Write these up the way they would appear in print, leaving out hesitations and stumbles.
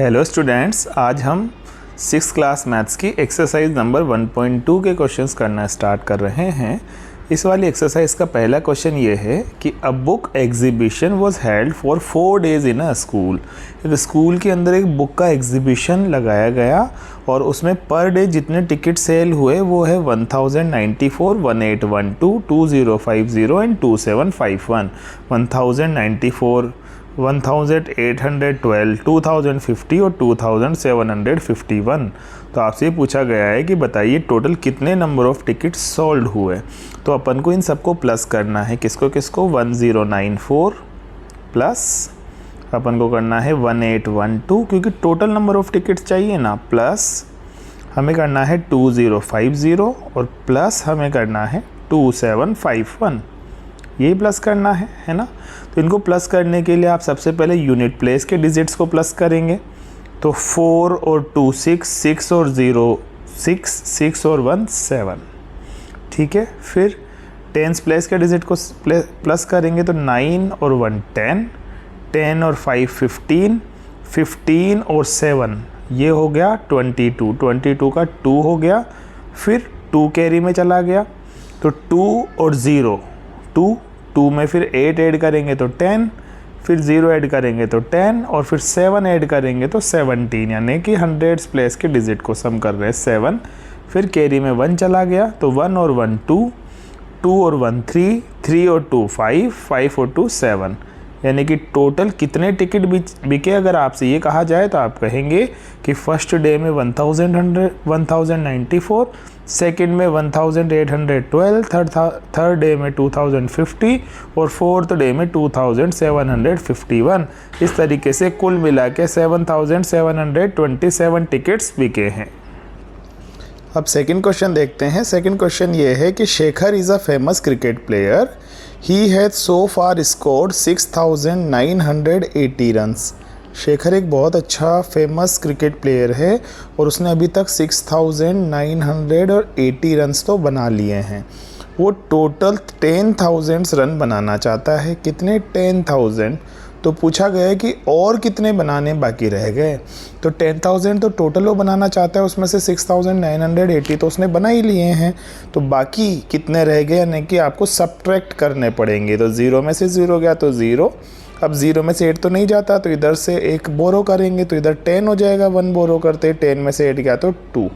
Hello students, आज हम 6th class maths की एक्सरसाइज नंबर 1.2 के क्वेश्चंस करना स्टार्ट कर रहे हैं। इस वाली एक्सरसाइज का पहला क्वेश्चन ये है कि a book exhibition was held for 4 days in a school. एक स्कूल के अंदर एक बुक का एग्जीबिशन लगाया गया और उसमें पर डे जितने टिकट सेल हुए वो है 1094, 1812, 2050 एंड 2751। 1094, 1812, 2050 और 2751। तो आपसे ये पूछा गया है कि बताइए टोटल कितने नंबर ऑफ टिकट सोल्ड हुए। तो अपन को इन सबको प्लस करना है, किसको किसको 1094 प्लस अपन को करना है 1812 क्योंकि टोटल नंबर ऑफ टिकट चाहिए ना, प्लस हमें करना है 2050 और प्लस हमें करना है 2751। यही प्लस करना है ना। तो इनको प्लस करने के लिए आप सबसे पहले यूनिट प्लेस के डिजिट्स को प्लस करेंगे। तो 4 और 2 6, 6 और 0 6, 6 और 1 7। ठीक है, फिर टेंस प्लेस के डिजिट को प्लस करेंगे तो 9 और 1 10, 10 और 5 15, 15 और 7 ये हो गया 22, 22 का 2 हो गया, फिर 2 कैरी में चला गया तो 2 और 0 2 में फिर 8 ऐड करेंगे तो 10, फिर 0 ऐड करेंगे तो 10 और फिर 7 ऐड करेंगे तो 17, यानी कि 100 प्लेस के डिजिट को सम कर रहे हैं 7। फिर कैरी में 1 चला गया तो 1 और 1 2, 2 और 1 3, 3 और 2 5, 5 और 2 7, यानी कि टोटल कितने टिकट बिके अगर आपसे ये कहा जाए तो आप कहेंगे कि फर्स्ट डे में 1094, सेकंड में 1812, थर्ड डे में 2050 और फोर्थ डे में 2751। इस तरीके से कुल मिला के 7727 टिकट्स बिके हैं। अब सेकंड क्वेश्चन देखते हैं। सेकंड क्वेश्चन ये है कि Shekhar is a famous cricket player. He has so far scored 6980 runs. Shekhar एक बहुत अच्छा फेमस क्रिकेट प्लेयर है और उसने अभी तक 6980 रन्स तो बना लिए हैं। वो टोटल 10,000 रन बनाना चाहता है। कितने? 10,000। तो पूछा गया है कि और कितने बनाने बाकी रह गए। तो 10,000 तो टोटल वो बनाना चाहता है, उसमें से 6980 तो उसने बना ही लिए हैं। तो बाकी कितने रह गए, यानी कि आपको सब्ट्रैक्ट करने पड़ेंगे। तो 0 में से 0 गया तो 0। अब 0 में से 8 तो नहीं जाता तो इधर से 1 बोरो करेंगे तो इधर 10 हो जाएगा। 1 बोरो करते 10 में से 8 गया तो 2।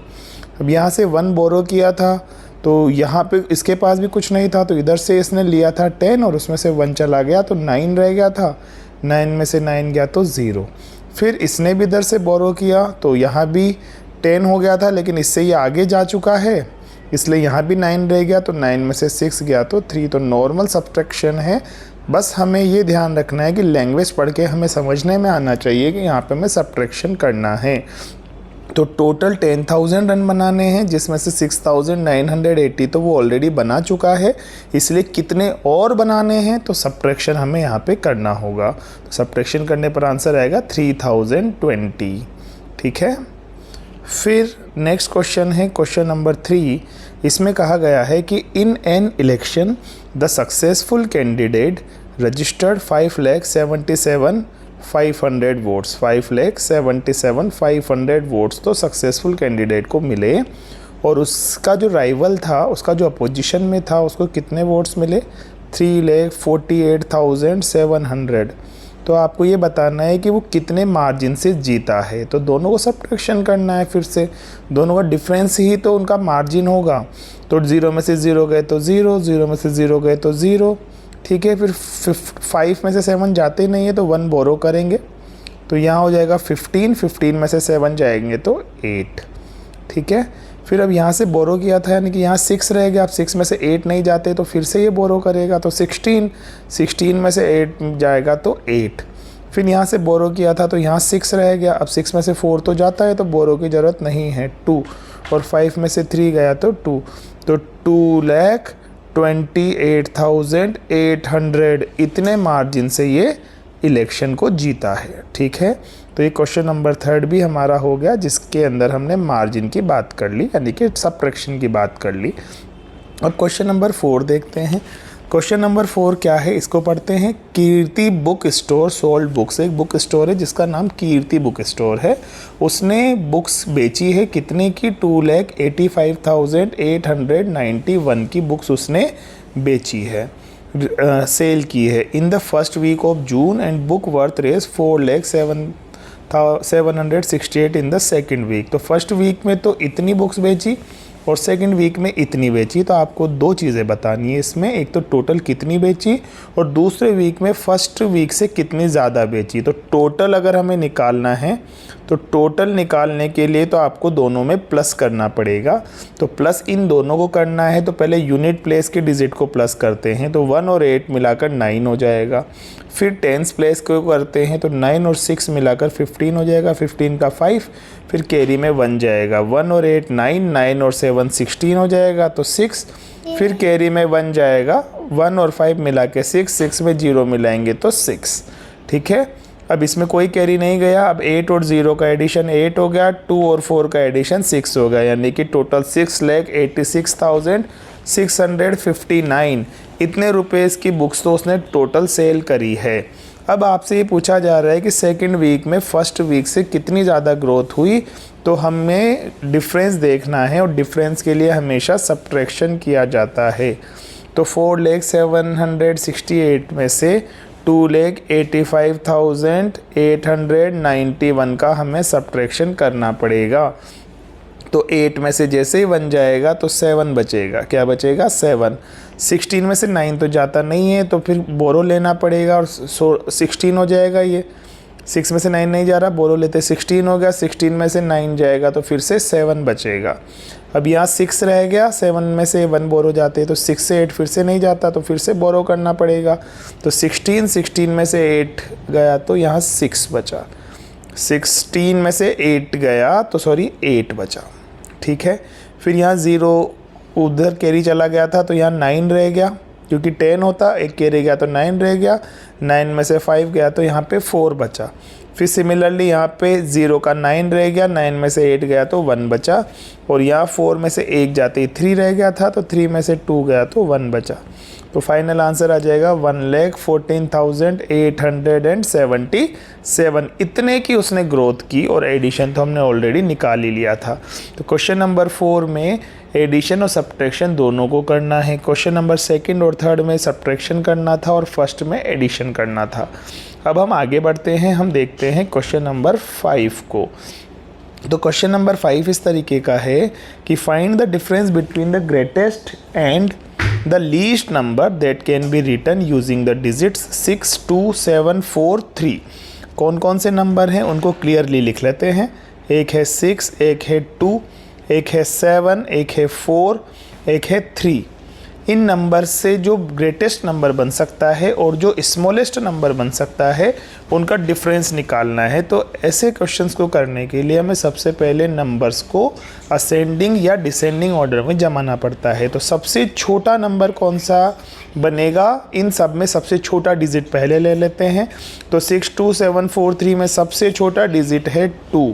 अब यहाँ से 1 बोरो किया था तो यहाँ पे इसके पास भी कुछ नहीं था तो इधर से इसने लिया था 10 और उसमें से 1 चला गया तो 9 रह गया था। 9 में से 9 गया तो 0। फिर इसने भी इधर से बोरो किया तो यहाँ भी 10 हो गया था, लेकिन इससे ये आगे जा चुका है इसलिए यहाँ भी 9 रह गया तो 9 में से 6 गया तो 3। तो नॉर्मल सब्ट्रैक्शन है। बस हमें ये ध्यान रखना है कि लैंग्वेज पढ़ के हमें समझने में आना चाहिए कि यहाँ पे हमें सब्ट्रैक्शन करना है। तो टोटल 10,000 रन बनाने हैं जिसमें से 6980 तो वो ऑलरेडी बना चुका है, इसलिए कितने और बनाने हैं तो सब्ट्रैक्शन हमें यहाँ पे करना होगा। तो सब्ट्रैक्शन करने पर आंसर आएगा 3020। ठीक है। फिर नेक्स्ट क्वेश्चन है क्वेश्चन नंबर 3। इसमें कहा गया है कि in an election the successful candidate registered 5,77,500 votes. 5,77,500 votes तो सक्सेसफुल कैंडिडेट को मिले और उसका जो राइवल था, उसका जो अपोजिशन में था, उसको कितने वोट्स मिले? 3,48,700। तो आपको ये बताना है कि वो कितने मार्जिन से जीता है। तो दोनों को सब्ट्रैक्शन करना है। फिर से दोनों का डिफरेंस ही तो उनका मार्जिन होगा। तो 0 में से 0 गए तो 0, 0 में से 0 गए तो 0। ठीक है, फिर 5 में से 7 जाते ही नहीं है तो 1 बोरो करेंगे तो यहाँ हो जाएगा 15, 15 में से 7 जाएंगे तो 8। ठीक है, फिर अब यहाँ से बोरो किया था यानी कि यहाँ 6 रह गया। अब 6 में से 8 नहीं जाते तो फिर से ये बोरो करेगा तो 16, 16 में से 8 जाएगा तो 8। फिर यहाँ से बोरो किया था तो यहाँ 6 रह गया। अब 6 में से 4 तो जाता है तो बोरो की ज़रूरत नहीं है, 2। और 5 में से 3 गया तो 2। तो 2,28,800 इतने मार्जिन से ये इलेक्शन को जीता है। ठीक है, तो ये क्वेश्चन नंबर 3 भी हमारा हो गया जिसके अंदर हमने मार्जिन की बात कर ली, यानी कि सब्ट्रैक्शन की बात कर ली। और क्वेश्चन नंबर 4 देखते हैं। क्वेश्चन नंबर 4 क्या है, इसको पढ़ते हैं। कीर्ति बुक स्टोर सोल्ड बुक्स। एक बुक स्टोर है जिसका नाम कीर्ति बुक स्टोर है, उसने बुक्स बेची है कितने की, 2,85,891 की बुक्स उसने बेची है, सेल की है in the first week of June, and book worth raise 4,07,768 in the second week. तो फर्स्ट वीक में तो इतनी बुक्स बेची और सेकंड वीक में इतनी बेची। तो आपको दो चीज़ें बतानी है इसमें, एक तो टोटल कितनी बेची और दूसरे वीक में फर्स्ट वीक से कितनी ज़्यादा बेची। तो टोटल अगर हमें निकालना है तो टोटल निकालने के लिए तो आपको दोनों में प्लस करना पड़ेगा। तो प्लस इन दोनों को करना है तो पहले यूनिट प्लेस के डिजिट को प्लस करते हैं, तो 1 और 8 मिलाकर 9 हो जाएगा। फिर टेंस प्लेस को करते हैं तो 9 और 6 मिलाकर 15 हो जाएगा, 15 का 5, फिर कैरी में 1 जाएगा। 1 और 8 9, 9 और 7 16 हो जाएगा तो 6, फिर कैरी में 1 जाएगा, 1 और 5 मिला के 6, 6 में 0 मिलाएंगे तो 6। ठीक है, अब इसमें कोई कैरी नहीं गया। अब 8 और 0 का एडिशन 8 हो गया, 2 और 4 का एडिशन 6 हो गया, यानी कि टोटल 6,86,659 इतने रुपए की बुक्स तो उसने टोटल सेल करी है। अब आपसे ये पूछा जा रहा है कि सेकंड वीक में फर्स्ट वीक से कितनी ज़्यादा ग्रोथ हुई, तो हमें डिफरेंस देखना है और डिफरेंस के लिए हमेशा सब्ट्रैक्शन किया जाता है। तो 4,07,68 में से 2,85,891 का हमें सब्ट्रैक्शन करना पड़ेगा। तो 8 में से जैसे ही 1 जाएगा तो 7 बचेगा। क्या बचेगा? 7। 16 में से 9 तो जाता नहीं है तो फिर बोरो लेना पड़ेगा और 16 हो जाएगा। ये 6 में से 9 नहीं जा रहा, बोरो लेते 16 हो गया। 16 में से 9 जाएगा तो फिर से 7 बचेगा। अब यहाँ 6 रह गया, 7 में से 1 बोरो जाते हैं तो 6 से 8 फिर से नहीं जाता तो फिर से बोरो करना पड़ेगा। तो 16 में से 8 गया तो यहाँ 6 बचा। 16 में से 8 गया तो 8 बचा। ठीक है, फिर यहाँ 0 उधर कैरी चला गया था तो यहाँ 9 रह गया, क्योंकि 10 होता, एक कैरी गया तो 9 रह गया। 9 में से 5 गया तो यहाँ पे 4 बचा। फिर सिमिलरली यहाँ पे 0 का 9 रह गया, 9 में से 8 गया तो 1 बचा, और यहाँ 4 में से 1 जाते ही 3 रह गया था तो 3 में से 2 गया तो 1 बचा। तो फाइनल आंसर आ जाएगा 1,14,877। इतने की उसने ग्रोथ की और एडिशन तो हमने ऑलरेडी निकाल ही लिया था। तो क्वेश्चन नंबर 4 में एडिशन और सब्ट्रैक्शन दोनों को करना है। क्वेश्चन नंबर 2 और 3 में सब्ट्रैक्शन करना था और फर्स्ट में एडिशन करना था। अब हम आगे बढ़ते हैं, हम देखते हैं क्वेश्चन नंबर 5 को। तो क्वेश्चन नंबर 5 इस तरीके का है कि find the difference between the greatest and the least number that can be written using the digits 6, 2, 7, 4, 3। कौन कौन से नंबर हैं उनको क्लियरली लिख लेते हैं। एक है 6, एक है 2, एक है 7, एक है 4, एक है 3। इन नंबर से जो ग्रेटेस्ट नंबर बन सकता है और जो स्मॉलेस्ट नंबर बन सकता है उनका डिफरेंस निकालना है। तो ऐसे क्वेश्चंस को करने के लिए हमें सबसे पहले नंबर्स को असेंडिंग या डिसेंडिंग ऑर्डर में जमाना पड़ता है। तो सबसे छोटा नंबर कौन सा बनेगा, इन सब में सबसे छोटा डिजिट पहले ले लेते हैं। तो 6, 2, 7, 4, 3 में सबसे छोटा डिजिट है 2,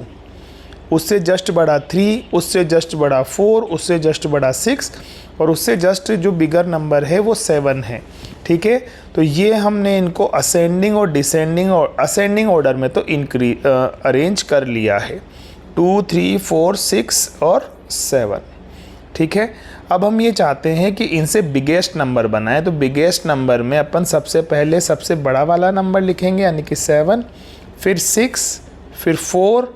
उससे जस्ट बड़ा 3, उससे जस्ट बड़ा 4, उससे जस्ट बड़ा 6, और उससे जस्ट जो बिगर नंबर है वो 7 है। ठीक है, तो ये हमने इनको असेंडिंग और डिसेंडिंग और असेंडिंग ऑर्डर में तो अरेंज कर लिया है, 2, 3, 4, 6 और 7। ठीक है, अब हम ये चाहते हैं कि इनसे बिगेस्ट नंबर बनाएं। तो बिगेस्ट नंबर में अपन सबसे पहले सबसे बड़ा वाला नंबर लिखेंगे, यानी कि 7, फिर 6, फिर 4,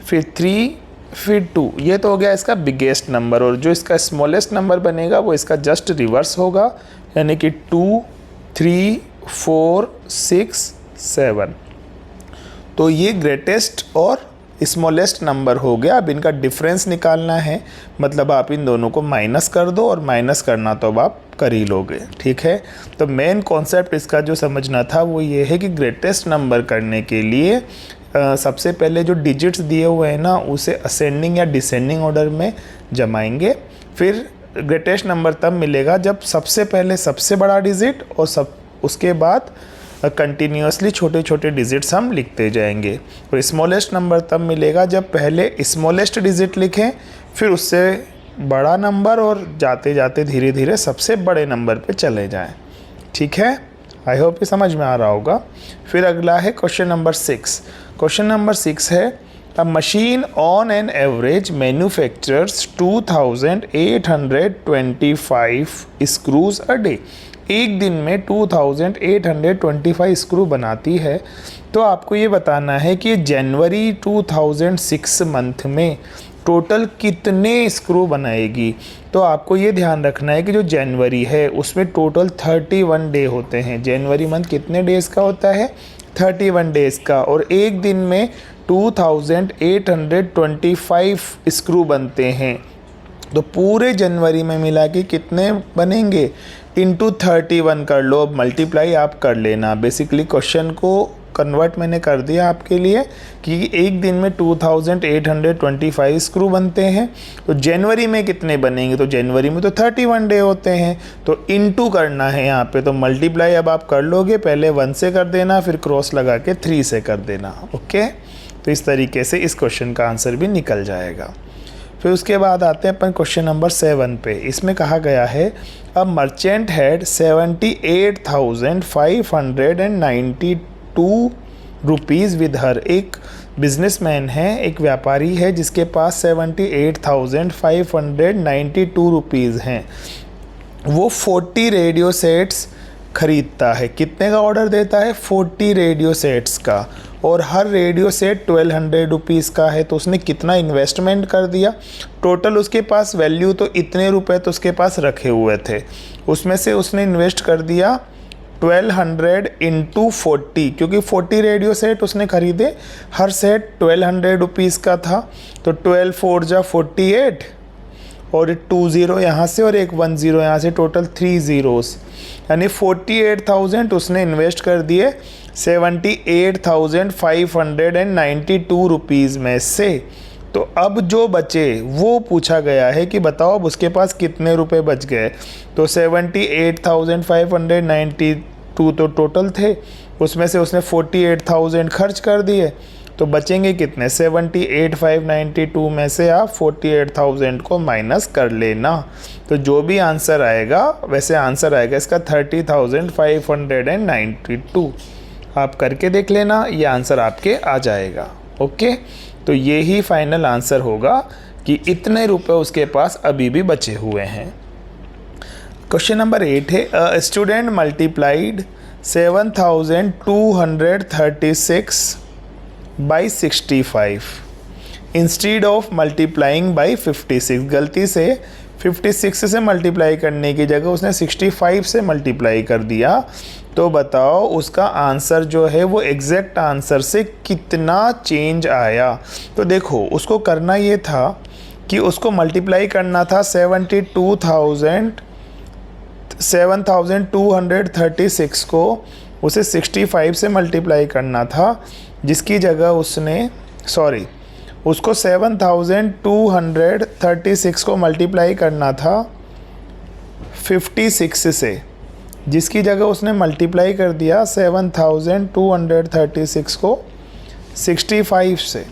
फिर 3, फिर 2। ये तो हो गया इसका बिगेस्ट नंबर, और जो इसका स्मॉलेस्ट नंबर बनेगा वो इसका जस्ट रिवर्स होगा, यानी कि 2, 3, 4, 6, 7। तो ये ग्रेटेस्ट और स्मॉलेस्ट नंबर हो गया। अब इनका डिफरेंस निकालना है, मतलब आप इन दोनों को माइनस कर दो, और माइनस करना तो अब आप कर ही लोगे। ठीक है, तो मेन कॉन्सेप्ट इसका जो समझना था वो ये है कि ग्रेटेस्ट नंबर करने के लिए सबसे पहले जो डिजिट्स दिए हुए हैं ना उसे असेंडिंग या डिसेंडिंग ऑर्डर में जमाएंगे। फिर ग्रेटेस्ट नंबर तब मिलेगा जब सबसे पहले सबसे बड़ा डिजिट और उसके बाद कंटिन्यूसली छोटे छोटे डिजिट्स हम लिखते जाएंगे। और स्मॉलेस्ट नंबर तब मिलेगा जब पहले स्मॉलेस्ट डिजिट लिखें, फिर उससे बड़ा नंबर, और जाते जाते धीरे धीरे सबसे बड़े नंबर पे चले जाएं। ठीक है, आई होप ये समझ में आ रहा होगा। फिर अगला है क्वेश्चन नंबर 6। क्वेश्चन नंबर 6 है a machine on an average manufacturers 2825 screws a day. एक दिन में 2825 स्क्रू बनाती है। तो आपको ये बताना है कि जनवरी 2006 मंथ में टोटल कितने स्क्रू बनाएगी। तो आपको ये ध्यान रखना है कि जो जनवरी है उसमें टोटल 31 डे होते हैं। जनवरी मंथ कितने डेज़ का होता है? 31 डेज़ का। और एक दिन में 2825 स्क्रू बनते हैं। तो पूरे जनवरी में मिला के कितने बनेंगे? इंटू 31 कर लो, अब मल्टीप्लाई आप कर लेना। बेसिकली क्वेश्चन को कन्वर्ट मैंने कर दिया आपके लिए कि एक दिन में 2825 स्क्रू बनते हैं। तो जनवरी में कितने बनेंगे? तो जनवरी में तो 31 डे होते हैं, तो इनटू करना है यहाँ पे। तो मल्टीप्लाई अब आप कर लोगे, पहले 1 से कर देना, फिर क्रॉस लगा के 3 से कर देना। ओके, तो इस तरीके से इस क्वेश्चन का आंसर भी निकल जाएगा। फिर उसके बाद आते हैं अपन क्वेश्चन नंबर 7 पे। इसमें कहा गया है a merchant had 78,592 rupees with her. एक बिजनेसमैन है, एक व्यापारी है जिसके पास 78,592 रुपीज़ हैं। वो 40 रेडियो सेट्स खरीदता है। कितने का ऑर्डर देता है? 40 रेडियो सेट्स का। और हर रेडियो सेट 1200 रुपीज़ का है। तो उसने कितना इन्वेस्टमेंट कर दिया? टोटल उसके पास वैल्यू तो इतने रुपए तो उसके पास रखे हुए थे, उसमें से उसने इन्वेस्ट कर दिया 1200 इंटू 40, क्योंकि 40 रेडियो सेट उसने खरीदे, हर सेट 1200 रुपीज़ का था। तो 12 4 जा 48 और 20 यहाँ से और एक 10 यहाँ से, टोटल 3 zeros, यानी 48,000 उसने इन्वेस्ट कर दिए 78,592 रुपीज़ में से। तो अब जो बचे वो पूछा गया है कि बताओ अब उसके पास कितने रुपए बच गए। तो 78,592 तो टोटल थे, उसमें से उसने 48,000 खर्च कर दिए। तो बचेंगे कितने? 78,592 में से आप 48,000 को माइनस कर लेना। तो जो भी आंसर आएगा वैसे आंसर आएगा इसका 30,592। आप करके देख लेना, ये आंसर आपके आ जाएगा। ओके, तो ये ही फाइनल आंसर होगा कि इतने रुपए उसके पास अभी भी बचे हुए हैं। क्वेश्चन नंबर 8 है a student multiplied 7,236 by 65 instead of multiplying by 56। गलती से 56 से मल्टीप्लाई करने की जगह उसने 65 से मल्टीप्लाई कर दिया। तो बताओ उसका आंसर जो है वो एग्जैक्ट आंसर से कितना चेंज आया। तो देखो उसको करना ये था कि उसको मल्टीप्लाई करना था 7,236 को उसे 65 से मल्टीप्लाई करना था, जिसकी जगह उसने उसको 7,236 को मल्टीप्लाई करना था 56 से, जिसकी जगह उसने मल्टीप्लाई कर दिया 7,236 को 65 से।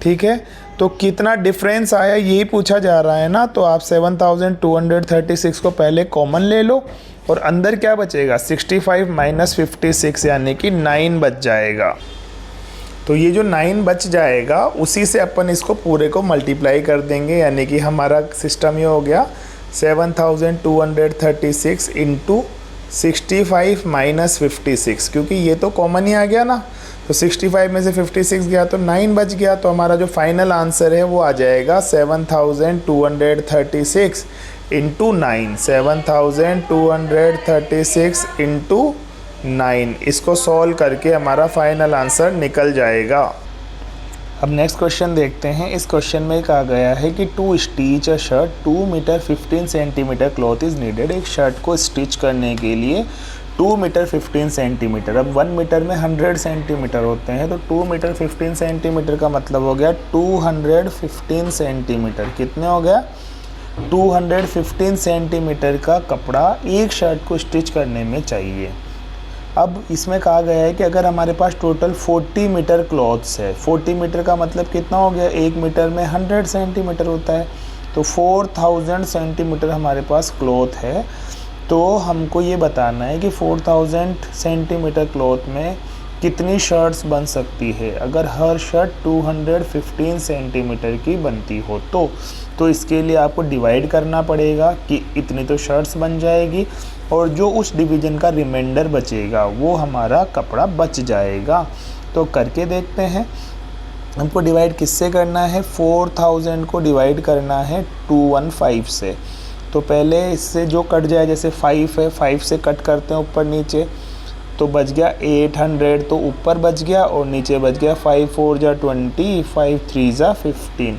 ठीक है, तो कितना डिफरेंस आया यही पूछा जा रहा है ना। तो आप 7,236 को पहले कॉमन ले लो और अंदर क्या बचेगा? 65 माइनस 56 यानी कि 9 बच जाएगा। तो ये जो 9 बच जाएगा उसी से अपन इसको पूरे को मल्टीप्लाई कर देंगे, यानी कि हमारा सिस्टम ये हो गया 7,236 इंटू 65 माइनस 56, क्योंकि ये तो कॉमन ही आ गया ना। तो 65 में से 56 गया तो 9 बच गया। तो हमारा जो फाइनल आंसर है वो आ जाएगा 7,236 इंटू 9, 7,236 इंटू 9। इसको सॉल्व करके हमारा फाइनल आंसर निकल जाएगा। अब नेक्स्ट क्वेश्चन देखते हैं। इस क्वेश्चन में कहा गया है कि to stitch a shirt 2 metre 15 centimetre cloth is needed. एक शर्ट को स्टिच करने के लिए 2 मीटर 15 सेंटीमीटर, अब 1 मीटर में 100 सेंटीमीटर होते हैं, तो 2 मीटर 15 सेंटीमीटर का मतलब हो गया 215 सेंटीमीटर। कितने हो गया? 215 सेंटीमीटर का कपड़ा एक शर्ट को स्टिच करने में चाहिए। अब इसमें कहा गया है कि अगर हमारे पास टोटल 40 मीटर क्लॉथ्स है, 40 मीटर का मतलब कितना हो गया? 1 मीटर में 100 सेंटीमीटर होता है, तो 4000 सेंटीमीटर हमारे पास क्लॉथ है। तो हमको ये बताना है कि 4000 सेंटीमीटर क्लॉथ में कितनी शर्ट्स बन सकती है। अगर हर शर्ट 215 सेंटीमीटर की बनती हो तो इसके लिए आपको डिवाइड करना पड़ेगा कि इतनी तो शर्ट्स बन जाएगी, और जो उस डिवीज़न का रिमाइंडर बचेगा वो हमारा कपड़ा बच जाएगा। तो करके देखते हैं। हमको डिवाइड किससे करना है? 4000 को डिवाइड करना है 215 से। तो पहले इससे जो कट जाए, जैसे 5 है, 5 से कट करते हैं ऊपर नीचे, तो बच गया 800, तो ऊपर बच गया और नीचे बच गया 5 4 जा 20, 5 3 जा 15,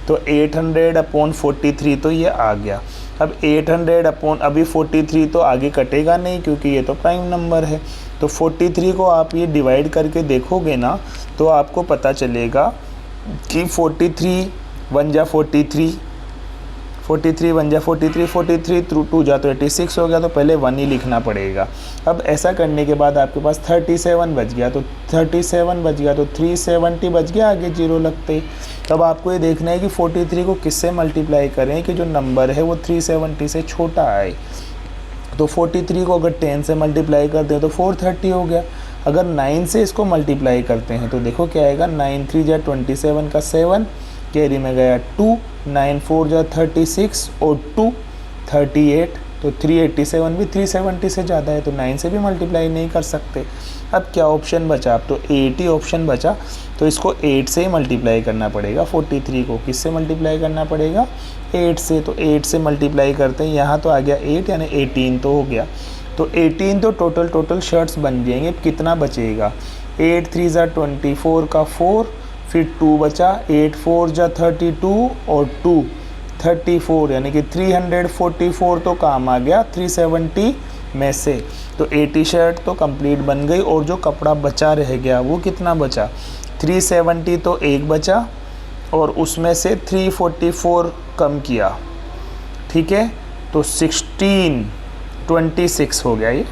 तो 800 अपॉन 43 तो ये आ गया। अब 800 अपॉन अभी 43 तो आगे कटेगा नहीं क्योंकि ये तो प्राइम नंबर है। तो 43 को आप ये डिवाइड करके देखोगे ना तो आपको पता चलेगा कि 43 1 जा 43, 43 1 जा 43, 43 थ्रू 2 जा तो 86 हो गया, तो पहले 1 ही लिखना पड़ेगा। अब ऐसा करने के बाद आपके पास 37 बच गया, तो 37 बच गया तो 370 बच गया आगे 0 लगते ही। तब आपको ये देखना है कि 43 को किससे मल्टीप्लाई करें कि जो नंबर है वो 370 से छोटा आए। तो 43 को अगर 10 से मल्टीप्लाई करते हैं तो 430 हो गया। अगर 9 से इसको मल्टीप्लाई करते हैं तो देखो क्या आएगा, 9 3 जा 27 का 7, कैरी में गया 2, 9 4 जा 36 और 2 38, तो 387 भी 370 से ज़्यादा है, तो 9 से भी मल्टीप्लाई नहीं कर सकते। अब क्या ऑप्शन बचा? अब तो 8 ही ऑप्शन बचा, तो इसको 8 से ही मल्टीप्लाई करना पड़ेगा। 43 को किससे मल्टीप्लाई करना पड़ेगा? 8 से। तो 8 से मल्टीप्लाई करते हैं, यहाँ तो आ गया 8 यानी 18 तो हो गया। तो 18 तो टोटल शर्ट्स बन जाएंगे। कितना बचेगा? 8 3 जा 24 का 4, फिर 2 बचा, 8 4 जा 32 और 2 34, यानी कि 344 तो काम आ गया 370 में से। तो 80 शर्ट तो कंप्लीट बन गई, और जो कपड़ा बचा रह गया वो कितना बचा? 370 तो एक बचा और उसमें से 344 कम किया, ठीक है, तो 26 हो गया। ये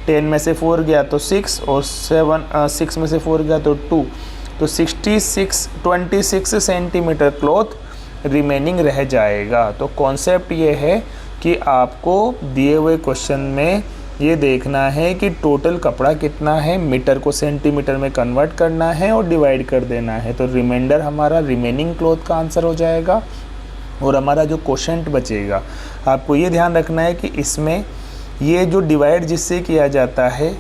10 में से 4 गया तो 6 और 6 में से 4 गया तो 2, तो 26 सेंटीमीटर क्लॉथ रिमेनिंग रह जाएगा। तो कॉन्सेप्ट ये है कि आपको दिए हुए क्वेश्चन में ये देखना है कि टोटल कपड़ा कितना है, मीटर को सेंटीमीटर में कन्वर्ट करना है और डिवाइड कर देना है। तो रिमाइंडर हमारा रिमेनिंग क्लॉथ का आंसर हो जाएगा, और हमारा जो क्वोशेंट बचेगा, आपको ये ध्यान रखना है कि इसमें ये जो डिवाइड जिससे किया जाता है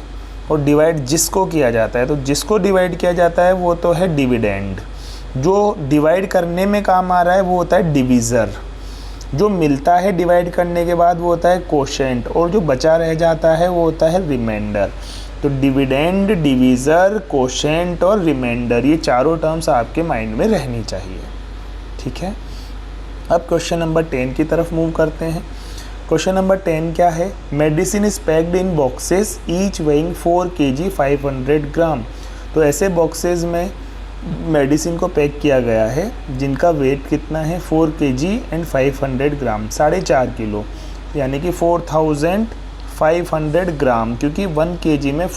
और डिवाइड जिसको किया जाता है, तो जिसको डिवाइड किया जाता है वो तो है डिविडेंड, जो डिवाइड करने में काम आ रहा है वो होता है डिवीज़र, जो मिलता है डिवाइड करने के बाद वो होता है क्वोशेंट, और जो बचा रह जाता है वो होता है रिमाइंडर। तो डिविडेंड, डिवीज़र, क्वोशेंट और रिमाइंडर, ये चारों टर्म्स आपके माइंड में रहनी चाहिए, ठीक है। अब क्वेश्चन नंबर 10 की तरफ मूव करते हैं। क्वेश्चन नंबर 10 क्या है? Medicine is packed in boxes each weighing 4 kg 500 ग्राम। तो ऐसे बॉक्सेस में मेडिसिन को पैक किया गया है जिनका वेट कितना है? 4 kg एंड 500 ग्राम, 4.5 किलो, यानी कि 4500 ग्राम, क्योंकि 1 kg में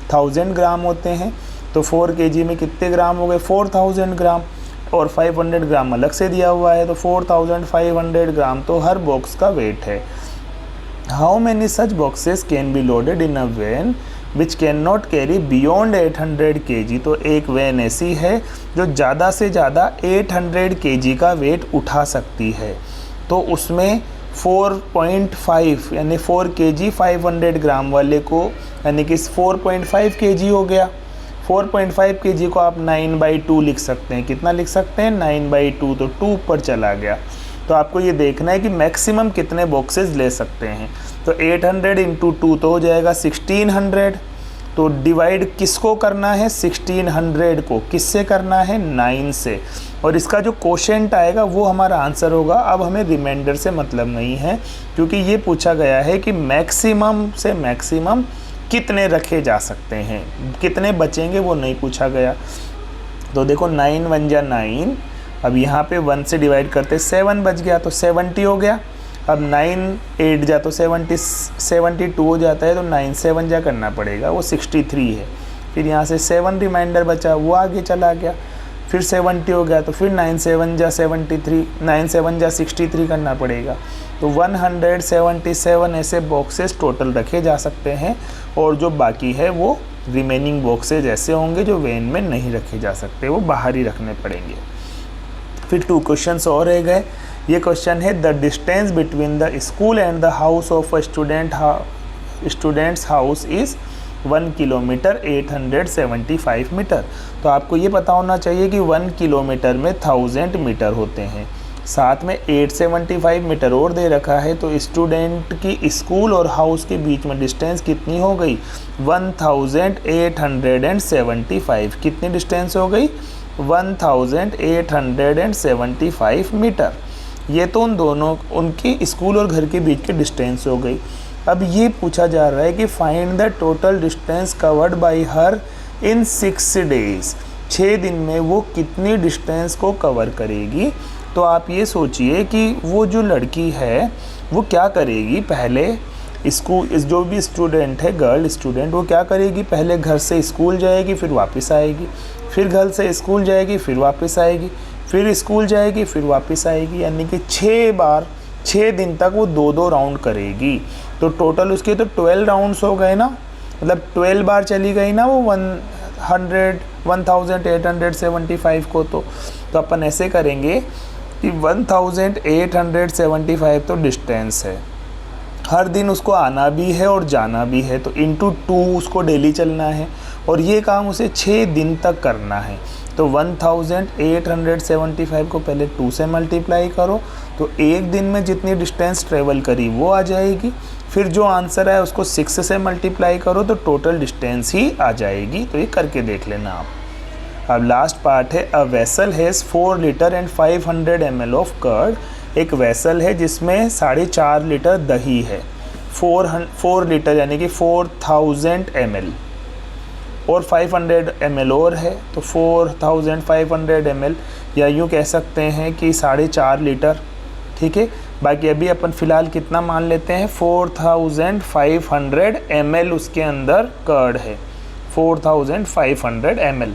1000 ग्राम होते हैं, तो 4 kg में कितने ग्राम हो गए? 4000 ग्राम, और 500 ग्राम अलग से दिया हुआ है, तो 4500 ग्राम तो हर बॉक्स का वेट है। How many such boxes can be loaded in a van which can not carry beyond 800 kg। तो एक वैन ऐसी है जो ज़्यादा से ज़्यादा 800 kg का वेट उठा सकती है, तो उसमें 4.5 यानी 4 kg 500 ग्राम वाले को, यानी कि 4.5 kg हो गया। 4.5 kg को आप 9/2 लिख सकते हैं। कितना लिख सकते हैं? 9/2, तो 2 ऊपर चला गया। तो आपको ये देखना है कि मैक्सिमम कितने बॉक्सेस ले सकते हैं। तो 800 × 2 तो हो जाएगा 1600। तो डिवाइड किसको करना है? 1600 को किससे करना है? 9 से, और इसका जो क्वोशेंट आएगा वो हमारा आंसर होगा। अब हमें रिमाइंडर से मतलब नहीं है, क्योंकि ये पूछा गया है कि मैक्सिमम से मैक्सिमम कितने रखे जा सकते हैं, कितने बचेंगे वो नहीं पूछा गया। तो देखो 9 1 जा 9, अब यहाँ पे 1 से डिवाइड करते 7 बच गया, तो 70 हो गया। अब 9 8 जा तो 72 हो जाता है, तो 9 7 जा करना पड़ेगा, वो 63 है। फिर यहाँ से 7 रिमाइंडर बचा, वो आगे चला गया। फिर 70 हो गया तो फिर 9 7 जा 73, 9 7 जा 63 करना पड़ेगा। तो 177 ऐसे बॉक्सेस टोटल रखे जा सकते हैं, और जो बाकी है वो रिमेनिंग बॉक्सेज ऐसे होंगे जो वैन में नहीं रखे जा सकते, वो बाहर ही रखने पड़ेंगे। फिर 2 क्वेश्चंस और रह गए। ये क्वेश्चन है the distance between the school and the house of a students house is 1 kilometre 875 metre. तो आपको ये पता होना चाहिए कि 1 किलोमीटर में 1000 मीटर होते हैं, साथ में 875 मीटर और दे रखा है। तो स्टूडेंट की स्कूल और हाउस के बीच में डिस्टेंस कितनी हो गई? 1875। कितनी डिस्टेंस हो गई? 1875 मीटर। ये तो उन दोनों उनकी स्कूल और घर के बीच की डिस्टेंस हो गई। अब ये पूछा जा रहा है कि find the total distance covered by her in 6 days. 6 दिन में वो कितनी डिस्टेंस को कवर करेगी? तो आप ये सोचिए कि वो जो लड़की है वो क्या करेगी, पहले स्कूल, जो भी स्टूडेंट है, गर्ल स्टूडेंट, वो क्या करेगी, पहले घर से स्कूल जाएगी, फिर वापस आएगी, फिर घर से स्कूल जाएगी, फिर वापस आएगी, फिर स्कूल जाएगी, फिर वापस आएगी, यानी कि 6 बार 6 दिन तक वो 2-2 राउंड करेगी। तो टोटल उसके तो 12 राउंड्स हो गए ना, मतलब 12 बार चली गई ना वो 1875 को। तो अपन ऐसे करेंगे कि 1875 तो डिस्टेंस है, हर दिन उसको आना भी है और जाना भी है, तो इंटू 2 उसको डेली चलना है, और ये काम उसे 6 दिन तक करना है। तो 1875 को पहले 2 से मल्टीप्लाई करो, तो एक दिन में जितनी डिस्टेंस ट्रेवल करी वो आ जाएगी। फिर जो आंसर है उसको 6 से मल्टीप्लाई करो तो टोटल डिस्टेंस ही आ जाएगी। तो ये करके देख लेना आप। अब लास्ट पार्ट है a vessel has 4 litre and 500 ml of curd. एक वेसल है जिसमें 4.5 लीटर दही है, 4 लीटर यानी कि 4000 ml, और 500 ml और है, तो 4500 ml, या यूँ कह सकते हैं कि 4.5 लीटर। ठीक है, बाकी अभी अपन फ़िलहाल कितना मान लेते हैं, 4500 ml उसके अंदर कर्ड है, 4500 ml।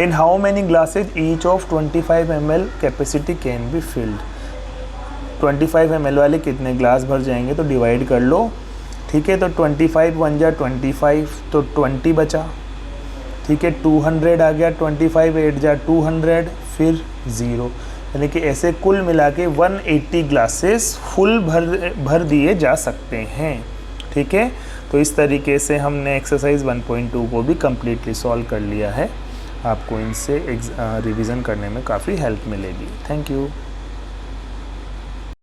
In how many glasses each of 25 ml capacity can be filled. 25 ml वाले कितने ग्लास भर जाएंगे, तो डिवाइड कर लो। ठीक है, तो 25 1 जा 25, तो 20 बचा। ठीक है, 200 आ गया, 25 8 जा 200, फिर 0, यानी कि ऐसे कुल मिला के 180 ग्लासेस फुल भर दिए जा सकते हैं। ठीक है, तो इस तरीके से हमने एक्सरसाइज 1.2 को भी कम्प्लीटली सॉल्व कर लिया है। आपको इनसे रिवीजन करने में काफ़ी हेल्प मिलेगी। Thank you.